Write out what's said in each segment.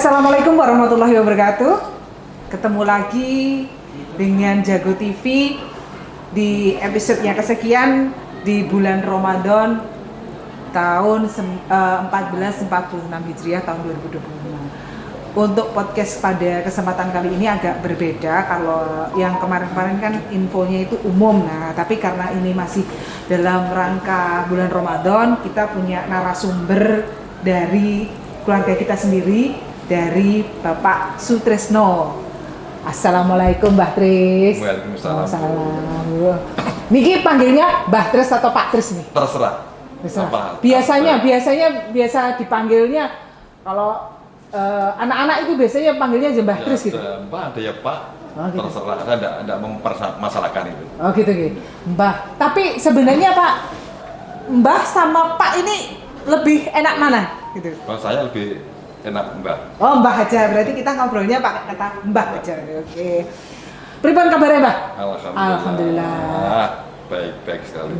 Assalamualaikum warahmatullahi wabarakatuh. Ketemu lagi dengan Jago TV di episode yang kesekian di bulan Ramadan tahun 1446 Hijriah tahun 2025. Untuk podcast pada kesempatan kali ini agak berbeda. Kalau yang kemarin-kemarin kan infonya itu umum, nah tapi karena ini masih dalam rangka bulan Ramadan, kita punya narasumber dari keluarga kita sendiri, dari Bapak Sutrisno. Assalamualaikum Mbah Tris. Waalaikumsalam. Salam. Niki panggilnya Mbah Tris atau Pak Tris nih? Terserah. Biasa dipanggilnya kalau anak-anak itu biasanya panggilnya aja Mbah Tris gitu. Ada Mbah, ada ya Pak. Oh, gitu. Terserah, saya tidak mempermasalahkan itu. Oh gitu. Mbah. Tapi sebenarnya Pak, Mbah sama Pak ini lebih enak mana? Gitu. Kalau saya lebih enak Mbah. Oh Mbah aja, berarti kita ngobrolnya pakai kata Mbah aja. Oke. Pripun kabarnya Mbah? Alhamdulillah. Baik sekali.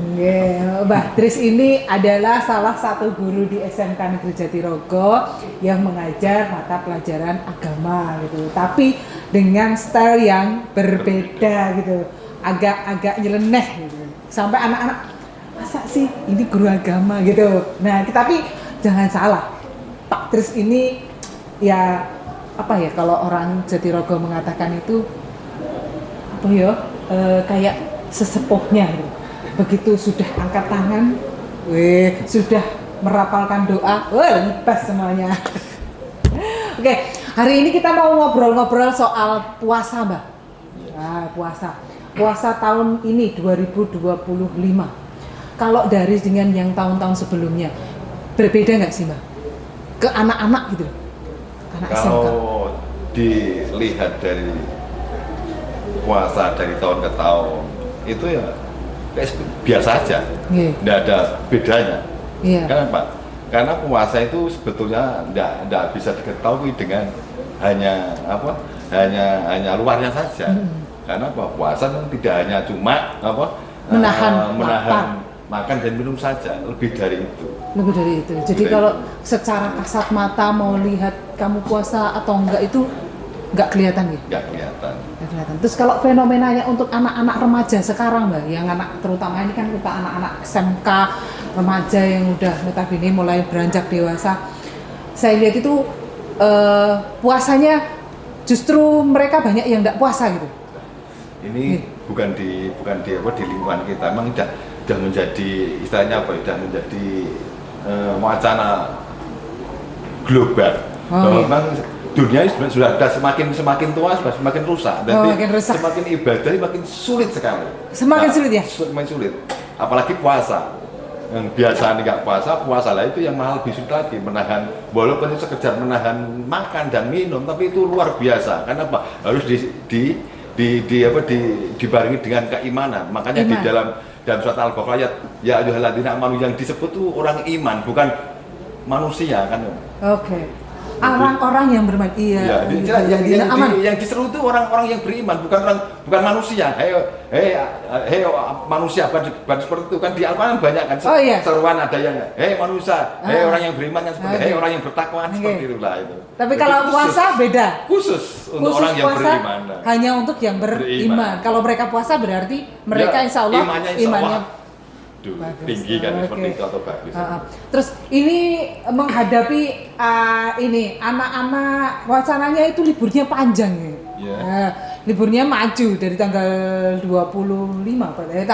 Mbah Tris ini adalah salah satu guru di SMK Negeri Jatirogo yang mengajar mata pelajaran agama gitu. Tapi dengan style yang berbeda gitu. Agak nyeleneh gitu. Sampai anak-anak, masa sih ini guru agama gitu. Nah, tapi jangan salah. Pak Tris ini ya apa ya, kalau orang Jatirogo mengatakan itu apa ya, kayak sesepuhnya gitu. Begitu sudah angkat tangan, sudah merapalkan doa, lepas semuanya. Oke, hari ini kita mau ngobrol-ngobrol soal puasa, Mbak. Nah, puasa tahun ini 2025. Kalau dari dengan yang tahun-tahun sebelumnya, berbeda nggak sih, Mbak? Ke anak-anak gitu, anak SMK. Kalau dilihat dari puasa dari tahun ke tahun, itu ya biasa aja, tidak ada bedanya. Kenapa? Karena puasa itu sebetulnya tidak bisa diketahui dengan hanya luarnya saja. Karena puasa kan tidak hanya cuma menahan makan dan minum saja, lebih dari itu. Jadi kalau secara kasat mata mau lihat kamu puasa atau enggak itu nggak kelihatan gitu? Nggak kelihatan. Terus kalau fenomenanya untuk anak-anak remaja sekarang Mbak, yang terutama ini kan kita anak-anak SMK remaja yang udah notabene mulai beranjak dewasa, saya lihat itu puasanya justru mereka banyak yang nggak puasa gitu. Ini bukan di lingkungan kita, memang sudah menjadi istilahnya apa? Sudah menjadi wacana global. Memang dunia sudah semakin tua, semakin rusak, dan semakin ibadah makin sulit sekali. Semakin sulit ya? Semakin sulit, apalagi puasa. Yang biasa nggak puasa lah itu yang mahal lebih sulit lagi, menahan, walaupun itu sekedar menahan makan dan minum, tapi itu luar biasa. Karena apa? Harus dibarengi dengan keimanan. Makanya di dalam surat Al-Baqarah ya ayyuhalladzina amanu, yang disebut tuh orang iman, bukan manusia kan. Oke. Orang-orang yang beriman, yang diseru itu orang-orang yang beriman, bukan manusia. Hei manusia, bukan seperti itu kan. Di Al-Quran banyak kan seruan, ada yang hei manusia, hei orang yang beriman kan, seperti hei orang yang bertakwa seperti itulah itu. Tapi kalau puasa beda. Khusus untuk orang yang beriman. Hanya untuk yang beriman. Kalau mereka puasa berarti mereka insya Allah imannya tinggi kan, seperti itu atau bagus. Terus ini menghadapi ini anak-anak, wacananya itu liburnya panjang ya. Liburnya maju dari tanggal 25,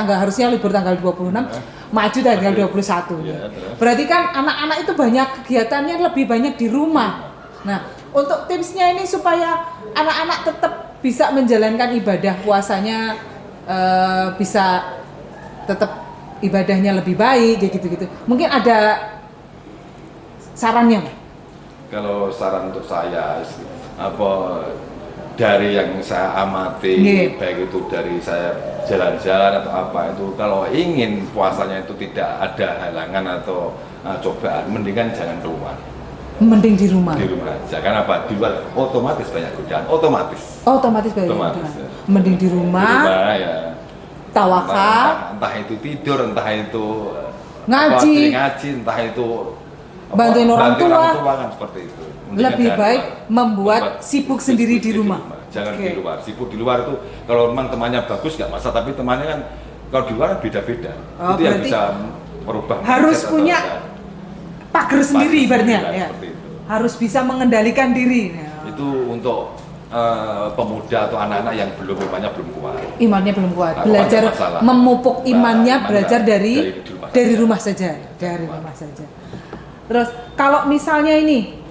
harusnya libur tanggal 26, maju tanggal 21. Berarti kan anak-anak itu banyak kegiatannya, lebih banyak di rumah. Nah, untuk tipsnya ini supaya anak-anak tetap bisa menjalankan ibadah puasanya, bisa tetap ibadahnya lebih baik, kayak gitu-gitu. Mungkin ada sarannya? Kalau saran untuk saya, dari yang saya amati, baik itu dari saya jalan-jalan atau apa itu, kalau ingin puasanya itu tidak ada halangan atau cobaan, mendingan jangan keluar. Mending di rumah. Di rumah aja. Karena apa? Di luar otomatis banyak godaan. Otomatis banyak godaan. Mending di rumah ya. Tawakal, entah itu tidur, entah itu ngaji, entah itu bantuin orang tua kan seperti itu. Mendingan lebih baik membuat sibuk sendiri di rumah. Jangan di luar. Sibuk di luar itu kalau memang temannya bagus nggak masalah, tapi temannya kan kalau di luar kan beda-beda. Itu yang bisa merubah. Harus punya pagar sendiri ibaratnya ya. Harus bisa mengendalikan diri. Itu untuk pemuda atau anak-anak yang imannya belum kuat. Imannya belum kuat. Belajar memupuk imannya, belajar dari rumah saja. Dari rumah saja. Terus kalau misalnya ini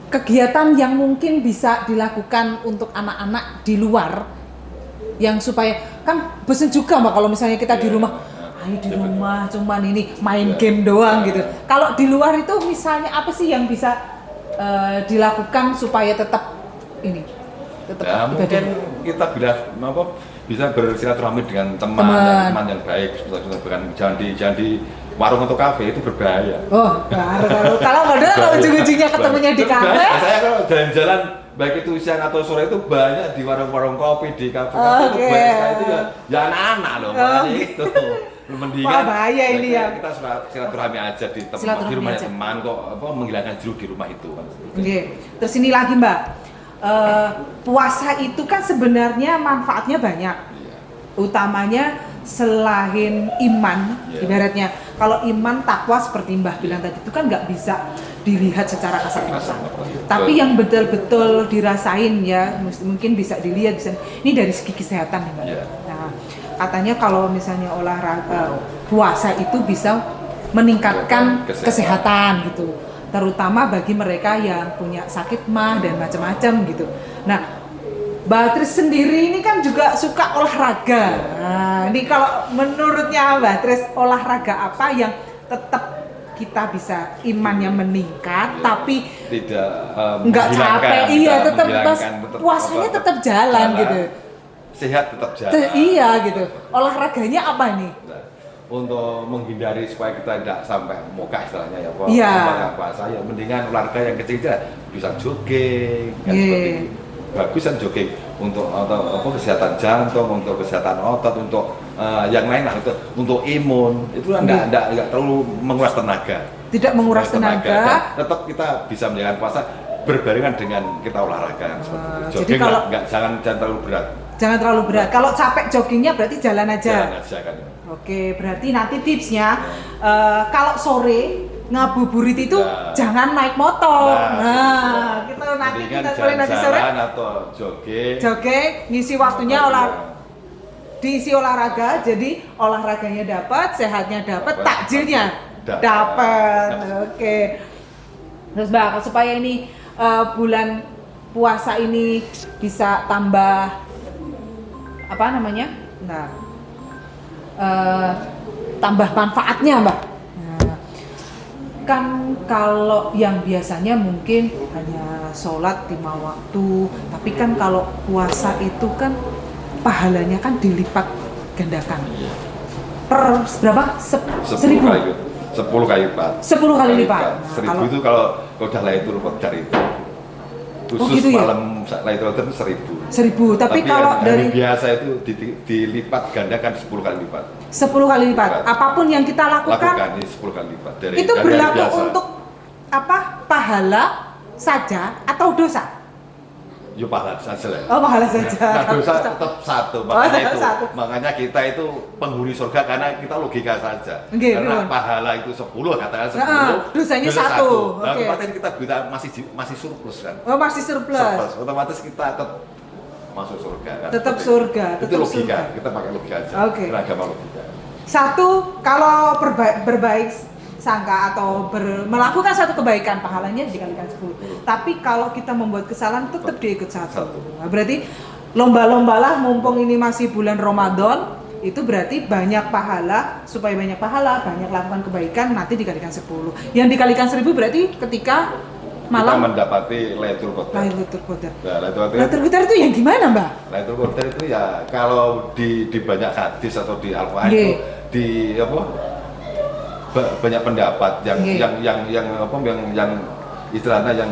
kegiatan yang mungkin bisa dilakukan untuk anak-anak di luar yang supaya kan bosan juga Mbak kalau misalnya kita di rumah, ayo di rumah cuman ini main game doang gitu. Kalau di luar itu misalnya apa sih yang bisa dilakukan supaya tetap ini mungkin kita bisa bersilaturahmi dengan teman yang baik, jangan di warung atau kafe, itu berbahaya. Kalau ujung-ujungnya ketemunya di kafe. Saya kalau jalan-jalan baik itu siang atau sore itu banyak di warung-warung kopi, di kafe itu banyak sekali itu ya anak-anak loh, makanya itu. Mendingan bahaya ini ya. Kita silaturahmi aja di rumah teman kok menghilangkan jenuh di rumah itu kan. Terus ini lagi Mbak, puasa itu kan sebenarnya manfaatnya banyak. Utamanya selain iman, ibaratnya kalau iman takwa seperti Mbah bilang tadi itu kan nggak bisa dilihat secara kasat mata. Tapi yang betul-betul dirasain ya, mungkin bisa dilihat ini dari segi kesehatan nih Mbak. Nah, katanya kalau misalnya olahraga puasa itu bisa meningkatkan kesehatan gitu, terutama bagi mereka yang punya sakit mah dan macam-macam gitu. Nah, Mbak Tris sendiri ini kan juga suka olahraga. Nah, ini kalau menurutnya Mbak Tris olahraga apa yang tetap kita bisa imannya meningkat tapi tidak nggak capek, tetap puasanya tetap jalan gitu. Sehat tetap jalan. Iya gitu. Olahraganya apa nih? Untuk menghindari supaya kita tidak sampai mokah istilahnya ya, puasa ya mendingan olahraga yang kecil-kecil, bisa jogging kan seperti itu. Bagus kan jogging untuk kesehatan jantung, untuk kesehatan otot, untuk yang lain lah, untuk imun itu kan nggak terlalu menguras tenaga. Tidak menguras tenaga. Tetap kita bisa menjalankan puasa berbarengan dengan kita olahraga seperti itu. Jogging jangan terlalu berat. Jangan terlalu berat. Kalau capek joggingnya berarti jalan aja. Jalan aja kan. Oke, berarti nanti tipsnya kalau sore ngabuburit itu jangan naik motor. Kita sore nanti sore atau jogging, ngisi waktunya diisi olahraga, jadi olahraganya dapat, sehatnya dapat, takjilnya dapat. Oke. Terus Mbak, supaya ini bulan puasa ini bisa tambah tambah manfaatnya Mbak. Kan kalau yang biasanya mungkin hanya sholat 5 waktu, tapi kan kalau puasa itu kan pahalanya kan dilipat gandakan. Per berapa? 1000 kali lipat. 10 kali lipat. 1000 itu kalau udah Lailatul Qadar itu. Khusus gitu malam Lailatul Qadar itu 1000. Tapi kalau dari biasa itu dilipat gandakan 10 kali lipat. 10 kali lipat. Apapun yang kita lakukan ini 10 kali lipat. Itu berlaku untuk pahala saja atau dosa? Ya pahala saja lah. Oh, pahala saja. Dosa tetap satu. Makanya kita itu penghuni surga karena kita logika saja. Karena pahala itu 10, katakan 10. Dosanya 1. Nah, otomatis kita masih surplus kan. Oh, masih surplus. Otomatis kita tetap masuk surga kan. Tetap surga. Itu logika. Kita pakai logika aja. Agama logika. Satu, kalau berbaik sangka atau melakukan satu kebaikan, pahalanya dikalikan 10. Tapi kalau kita membuat kesalahan tetap diikut satu. Nah, berarti lomba-lombalah mumpung ini masih bulan Ramadan, itu berarti banyak pahala, supaya banyak pahala, banyak lakukan kebaikan, nanti dikalikan 10. Yang dikalikan 1000 berarti ketika malam kita mendapati Lailatul Qadar. Nah, Lailatul Qadar itu yang gimana, Mbak? Lailatul Qadar itu ya kalau di banyak hadis atau di Al-Qur'an itu banyak pendapat yang istilahnya yang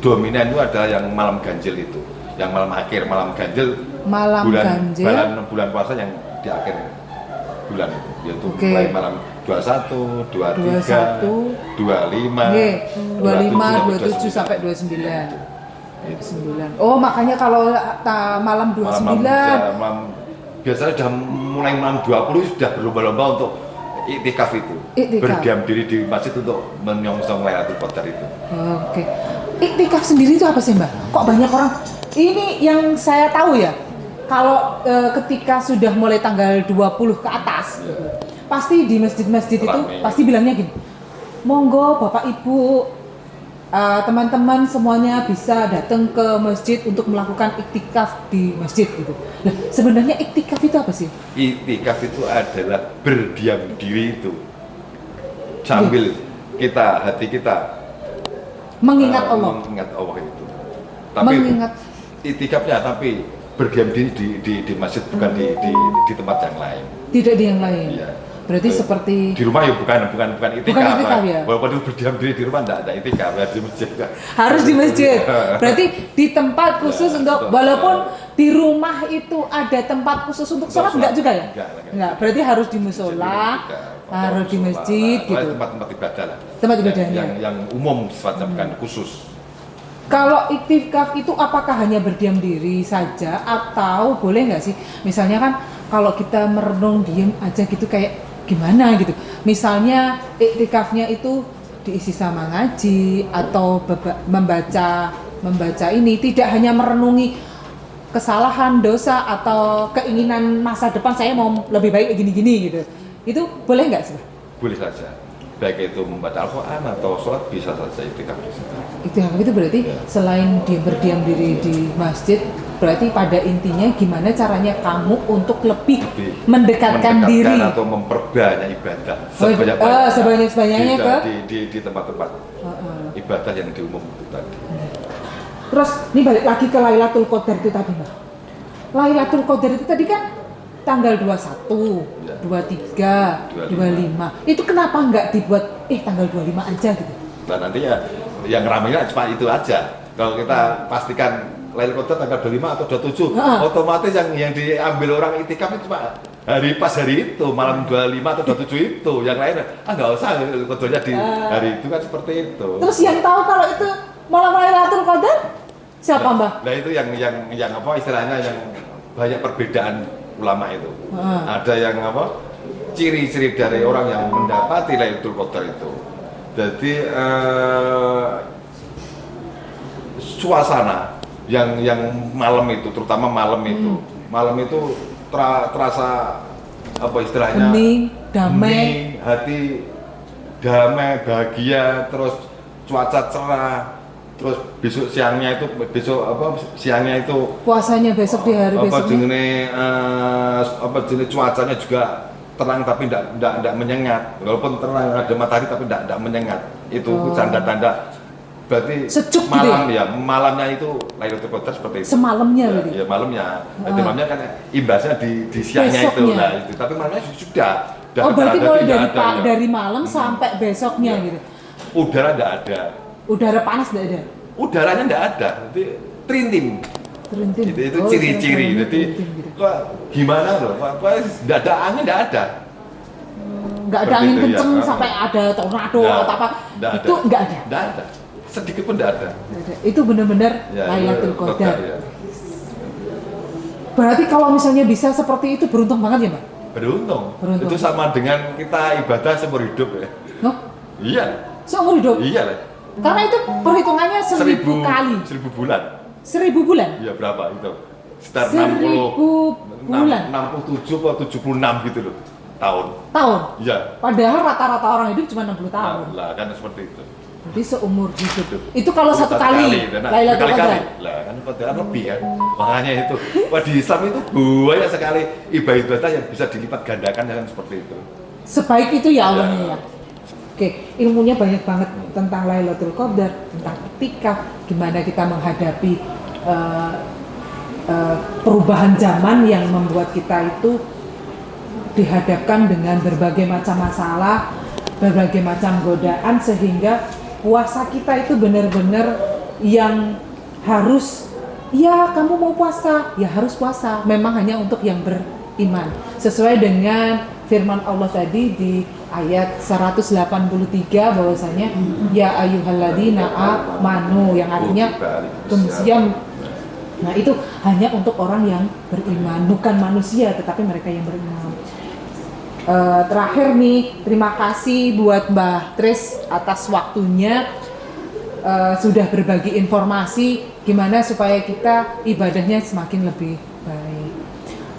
dominan itu adalah yang malam ganjil itu, yang malam akhir, malam ganjil, bulan puasa yang di akhir bulan itu, yaitu mulai malam 21, 23, 25, 27 sampai 29. 9. Oh, makanya kalau malam 29 biasanya udah mulai malam 20 sudah berlomba-lomba untuk iktikaf itu. Berdiam diri di masjid untuk menyongsong Lailatul Qadar itu. Oke. Iktikaf sendiri itu apa sih, Mbak? Kok banyak orang? Ini yang saya tahu ya. Kalau ketika sudah mulai tanggal 20 ke atas, pasti di masjid-masjid itu pasti bilangnya gini, monggo Bapak Ibu, teman-teman semuanya bisa datang ke masjid untuk melakukan iktikaf di masjid gitu. Nah, sebenarnya iktikaf itu apa sih? Iktikaf itu adalah berdiam diri itu, sambil hati kita mengingat Allah. Mengingat Allah itu. Tapi iktikafnya tapi berdiam diri di masjid, bukan di tempat yang lain. Tidak di yang lain. Iya. Berarti seperti di rumah ya bukan iktikaf. Bukan iktikaf ya. Walaupun itu berdiam diri di rumah enggak iktikaf, di masjid. Harus di masjid. Berarti di tempat khusus untuk walaupun di rumah itu ada tempat khusus untuk sholat enggak juga ya? Enggak. Berarti harus di musola, harus di masjid gitu. Tempat ibadah lah. Tempat ibadahnya. Yang umum sifatnya bukan khusus. Kalau iktikaf itu apakah hanya berdiam diri saja atau boleh nggak sih? Misalnya kan kalau kita merenung diem aja gitu kayak gimana gitu. Misalnya iktikafnya itu diisi sama ngaji atau membaca ini, tidak hanya merenungi kesalahan, dosa atau keinginan masa depan saya mau lebih baik gini-gini gitu. Itu boleh nggak sih? Boleh saja. Baik itu membaca Al-Quran atau sholat bisa saja iktikaf di situ. Iktikaf itu berarti selain dia berdiam diri di masjid, berarti pada intinya gimana caranya kamu untuk lebih mendekatkan diri atau memperbanyak ibadah sebanyak-banyaknya di tempat-tempat ibadah yang diumum itu tadi. Terus ini balik lagi ke Lailatul Qadar itu tadi, Mbak. Lailatul Qadar itu tadi kan tanggal 21, 23, 25. Itu kenapa nggak dibuat tanggal 25 aja gitu? Nah nanti ya yang ramainya cuma itu aja. Kalau kita pastikan Lailatul Qadar tanggal 25 atau 27, otomatis yang diambil orang iktikaf itu cuma hari itu, malam 25 atau 27 itu. Yang lain nggak usah Lailatul Qadarnya di hari itu kan seperti itu. Terus yang tahu kalau itu malam Lailatul Qadar siapa, Mbak? Nah itu yang apa istilahnya yang banyak perbedaan ulama itu. Ada yang apa? Ciri-ciri dari orang yang mendapati Lailatul Qadar itu. Jadi suasana yang malam itu, terutama malam itu terasa apa istilahnya? Hening, damai, hati damai, bahagia, terus cuaca cerah. Terus siangnya itu puasanya besok di hari besoknya jenis cuacanya juga terang tapi tidak menyengat, walaupun terang ada matahari tapi tidak menyengat. Itu tanda-tanda berarti sejuk malam gitu ya, malamnya itu Lailatul Qadar seperti itu. Semalamnya berarti. Ya malamnya. Berarti malamnya kan imbasnya di siangnya besoknya. Itu. Nah, itu. Tapi malamnya sudah berarti mulai dari malam sampai besoknya gitu. Udara tidak ada. Udara panas tidak ada? Udaranya tidak ada, jadi terintim. Itu ciri-ciri. Jadi kok gimana loh? Tidak ada angin, tidak ada. Nggak ada angin kenceng sampai ada tornado atau apa? Itu nggak ada. Tidak ada. Sedikit pun tidak ada. Itu benar-benar Lailatul Qadar. Berarti kalau misalnya bisa seperti itu beruntung banget ya, Mbak? Beruntung. Itu sama dengan kita ibadah seumur hidup ya. Loh? Iya. Seumur hidup? Iya lah. Karena itu perhitungannya 1000 kali. 1000 bulan. 1000 bulan? Iya berapa itu? Sekitar 1000 bulan. 67 atau 76 gitu loh. Tahun. Iya. Padahal rata-rata orang hidup cuma 60 tahun. Lah kan seperti itu. Jadi seumur hidup. Itu kalau satu kali. Lailatul Qadar. Lah kan Qadar lebih kan. Makanya itu. Wah di Islam itu banyak sekali ibadah yang bisa dilipat gandakan kan seperti itu. Sebaik itu ya Allahnya ya. Oke, ilmunya banyak banget tentang Lailatul Qadar, tentang iktikaf, gimana kita menghadapi perubahan zaman yang membuat kita itu dihadapkan dengan berbagai macam masalah, berbagai macam godaan, sehingga puasa kita itu benar-benar yang harus, ya kamu mau puasa, ya harus puasa, memang hanya untuk yang beriman, sesuai dengan firman Allah tadi di ayat 183 bahwasanya ya ayyuhalladzina amanu, yang artinya kemudian. Nah, itu hanya untuk orang yang beriman, bukan manusia tetapi mereka yang beriman. Terakhir nih, terima kasih buat Mbah Tris atas waktunya, sudah berbagi informasi gimana supaya kita ibadahnya semakin lebih baik.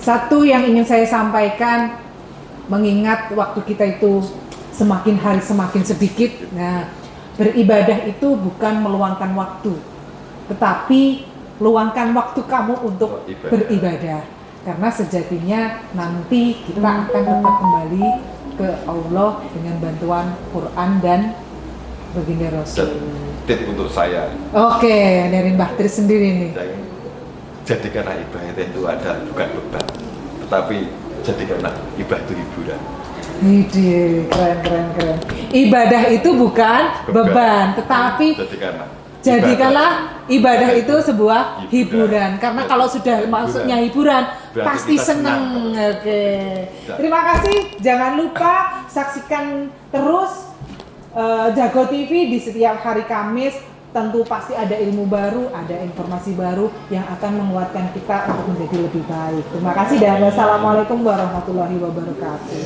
Satu yang ingin saya sampaikan, mengingat waktu kita itu semakin hari semakin sedikit. Nah, beribadah itu bukan meluangkan waktu, tetapi luangkan waktu kamu untuk beribadah. Karena sejatinya nanti kita akan tetap kembali ke Allah dengan bantuan Quran dan baginda Rasul. Tip untuk saya. Oke, dari Mbah Tris sendiri nih. Jadikanlah ibadah itu ada bukan beban, tetapi jadikanlah ibadah itu hiburan. Ide, keren. Ibadah itu bukan beban, tetapi jadikanlah ibadah itu sebuah hiburan. Karena kalau sudah maksudnya hiburan, pasti seneng. Oke. Terima kasih. Jangan lupa saksikan terus Jago TV di setiap hari Kamis. Tentu pasti ada ilmu baru, ada informasi baru yang akan menguatkan kita untuk menjadi lebih baik. Terima kasih dan wassalamualaikum warahmatullahi wabarakatuh.